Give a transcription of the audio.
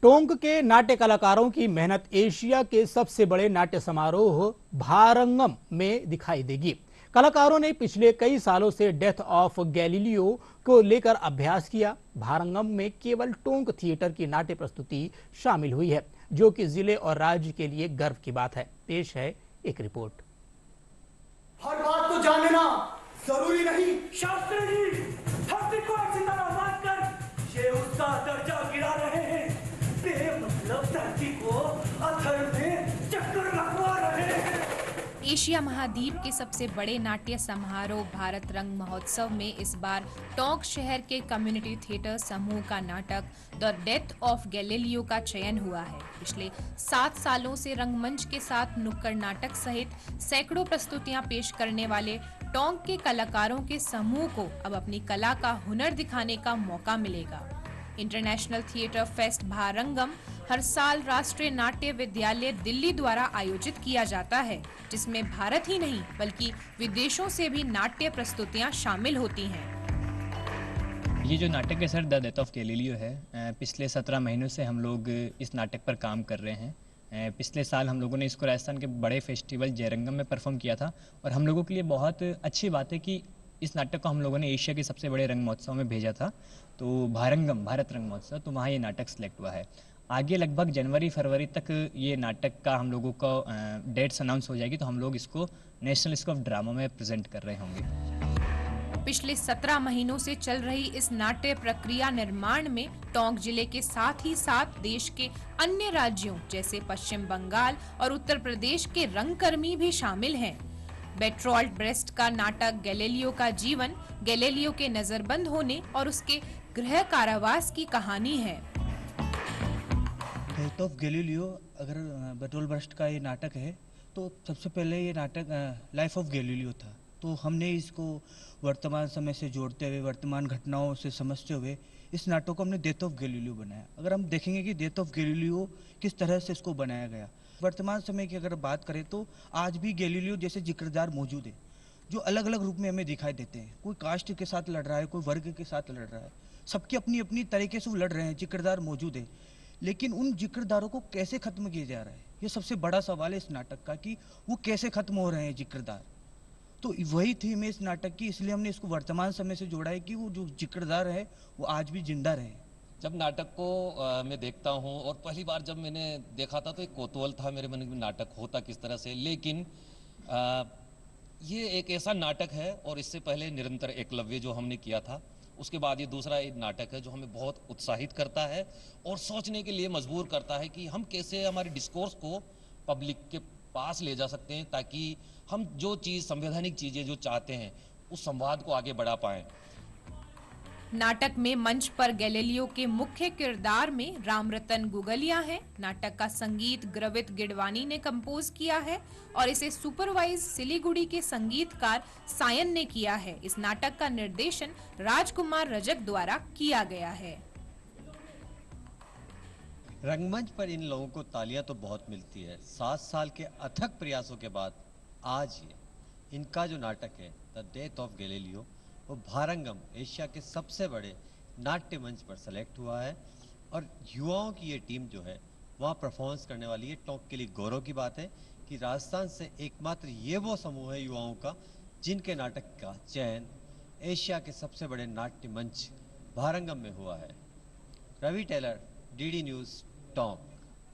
टोंक के नाट्य कलाकारों की मेहनत एशिया के सबसे बड़े नाट्य समारोह भारंगम में दिखाई देगी। कलाकारों ने पिछले कई सालों से डेथ ऑफ गैलीलियो को लेकर अभ्यास किया। भारंगम में केवल टोंक थिएटर की नाट्य प्रस्तुति शामिल हुई है, जो कि जिले और राज्य के लिए गर्व की बात है। पेश है एक रिपोर्ट। हर बात को जानना जरूरी नहीं। शास्त्री जी, धरती को सितारा मानकर ये उसका दर्जा गिरा रहे हैं। बेमतलब धरती को अथर में चक्कर लगवा रहे हैं। एशिया महाद्वीप के सबसे बड़े नाट्य समारोह भारत रंग महोत्सव में इस बार टोंक शहर के कम्युनिटी थिएटर समूह का नाटक द डेथ ऑफ गैलीलियो का चयन हुआ है। पिछले 7 सालों से रंगमंच के साथ नुक्कड़ नाटक सहित सैकड़ों प्रस्तुतियां पेश करने वाले टोंक के कलाकारों के समूह को अब अपनी कला का हुनर दिखाने का मौका मिलेगा। इंटरनेशनल थिएटर फेस्ट भारंगम हर साल राष्ट्रीय नाट्य विद्यालय दिल्ली द्वारा आयोजित किया जाता है, जिसमें भारत ही नहीं बल्कि विदेशों से भी नाट्य प्रस्तुतियां शामिल होती हैं। ये जो नाटक है sir, the death of Galileo है। पिछले 17 महीनों से हम लोग इस नाटक पर काम कर रहे हैं। पिछले साल हम लोगों ने इसको राजस्थान के बड़े फेस्टिवल जयरंगम में परफॉर्म किया था और हम लोगों के लिए बहुत अच्छी बात है कि इस नाटक को हम लोगों ने एशिया के सबसे बड़े रंग महोत्सव में भेजा था, तो भारंगम भारत रंग महोत्सव, तो वहाँ ये नाटक सेलेक्ट हुआ है। आगे लगभग जनवरी-फरवरी तक ये नाटक का हम लोगों को डेट्स अनाउंस हो जाएगी, तो हम लोग इसको नेशनल स्कूल ऑफ ड्रामा में प्रेजेंट कर रहे होंगे। पिछले 17 महीनों से चल रही इस नाट्य प्रक्रिया निर्माण में टोंक जिले के साथ ही साथ देश के अन्य राज्यों जैसे पश्चिम बंगाल और उत्तर प्रदेश के रंगकर्मी भी शामिल हैं। बेट्रोल्ट ब्रेस्ट का नाटक गैलीलियो का जीवन, गैलीलियो के नजरबंद होने और उसके गृह कारावास की कहानी है। डेथ ऑफ गैलीलियो अगर बेट्रोल ब्रेस्ट का ये नाटक है, तो सबसे पहले ये नाटक लाइफ ऑफ गैलीलियो था, तो हमने इसको वर्तमान समय से जोड़ते हुए, वर्तमान घटनाओं से समझते हुए इस नाटक को हमने डेथ ऑफ गैलीलियो बनाया। अगर हम देखेंगे कि डेथ ऑफ गैलीलियो किस तरह से इसको बनाया गया, वर्तमान समय की अगर बात करें तो आज भी गैलीलियो जैसे जिक्रदार मौजूद है, जो अलग अलग रूप में हमें दिखाई देते हैं। कोई कास्ट के साथ लड़ रहा है, कोई वर्ग के साथ लड़ रहा है, सबकी अपनी अपनी तरीके से वो लड़ रहे हैं, जिक्रदार मौजूद है। लेकिन उन जिक्रदारों को कैसे खत्म किया जा रहा है, ये सबसे बड़ा सवाल है इस नाटक का, कि वो कैसे खत्म हो रहे हैं जिक्रदार। तो वही थीम है इस नाटक की, इसलिए हमने इसको वर्तमान समय से जोड़ा है कि वो जो जिक्रदार है वो आज भी जिंदा रहे। जब नाटक को मैं देखता हूँ, और पहली बार जब मैंने देखा था तो एक कौतूहल था मेरे मन में, नाटक होता किस तरह से। लेकिन ये एक ऐसा नाटक है, और इससे पहले निरंतर एकलव्य जो हमने किया था, उसके बाद ये दूसरा एक नाटक है जो हमें बहुत उत्साहित करता है और सोचने के लिए मजबूर करता है कि हम कैसे हमारे डिस्कोर्स को पब्लिक के पास ले जा सकते हैं, ताकि हम जो चीज़, संवैधानिक चीज़ें जो चाहते हैं, उस संवाद को आगे बढ़ा पाएं। नाटक में मंच पर गैलीलियो के मुख्य किरदार में रामरतन गुगलिया हैं। नाटक का संगीत ग्रवित गिडवानी ने कंपोज किया है और इसे सुपरवाइज सिलीगुड़ी के संगीतकार सायन ने किया है। इस नाटक का निर्देशन राजकुमार रजक द्वारा किया गया है। रंगमंच पर इन लोगों को तालियां तो बहुत मिलती है। 7 साल के अथक प्रयासों के बाद आज ये इनका जो नाटक है द डेथ ऑफ गैलीलियो, वो भारंगम एशिया के सबसे बड़े नाट्य मंच पर सेलेक्ट हुआ है और युवाओं की ये टीम जो है वहाँ परफॉर्मेंस करने वाली है। टोंक के लिए गौरव की बात है कि राजस्थान से एकमात्र ये वो समूह है युवाओं का जिनके नाटक का चयन एशिया के सबसे बड़े नाट्य मंच भारंगम में हुआ है। Ravi Taylor, DD News, Tonk.